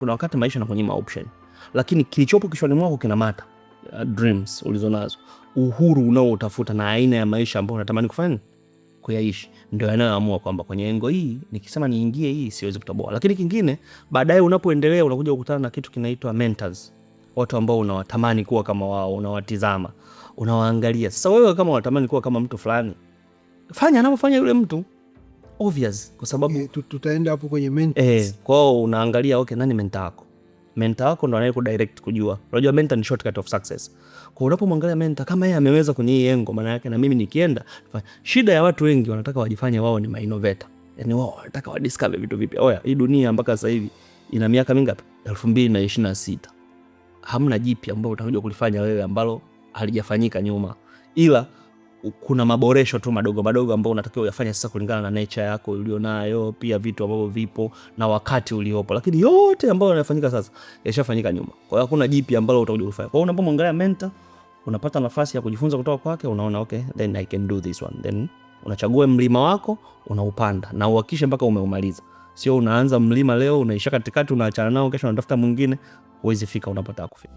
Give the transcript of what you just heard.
kuna wakati maisha yanakunyima option, lakini kilichopo kichwani mwako kinamata. Dreams ulizonazo, uhuru unaoutafuta na aina ya maisha ambayo unatamani kufanya kuyaishi, ndio yanayoamua kwamba kwenye engo hii nikisema niingie hii siwezi kutoboa. Lakini kingine, baadaye unapoendelea unakuja kukutana na kitu kinaitwa mentors, watu ambao unawatamani kuwa kama wao, unawatizama, unawaangalia. Sasa wewe kama unatamani kuwa kama mtu fulani, fanya anavyofanya yule mtu, obvious, kwa sababu tutaenda hapo kwenye mentors. Kwao unaangalia okay, nani mentor wako? Mentor wako ndo anaye kudirect kujua. Unajua mentor ni shortcut of success. Kwa unapomwangalia mentor kama yeye ameweza kwenye hii engo, maana yake na mimi nikienda. Shida ya watu wengi wanataka wajifanye wao ni ma-innovator. Yaani wao wanataka wa discover vitu vipya. Oya, hii dunia mpaka sasa hivi ina miaka mingapi? 2026. Hamna jipya ambalo utakuja kulifanya wewe ambalo halijafanyika nyuma. Ila kuna maboresho tu madogo madogo ambao unatakiwa uyafanye sasa kulingana na nature yako ulionayo, pia vitu ambavyo vipo na wakati uliopo. Lakini yote ambayo yanafanyika sasa yashafanyika nyuma. Kwa hiyo hakuna jipya ambalo utakuja kufanya. Kwa hiyo unapomwangalia mentor, unapata nafasi ya kujifunza kutoka kwake, unaona okay, then I can do this one. Then unachagua mlima wako, unaupanda na uhakikishe mpaka umeumaliza. Sio unaanza mlima leo, unaisha katikati, unaachana nao, kesho unatafuta mwingine, huwezi fika unapotaka kufika.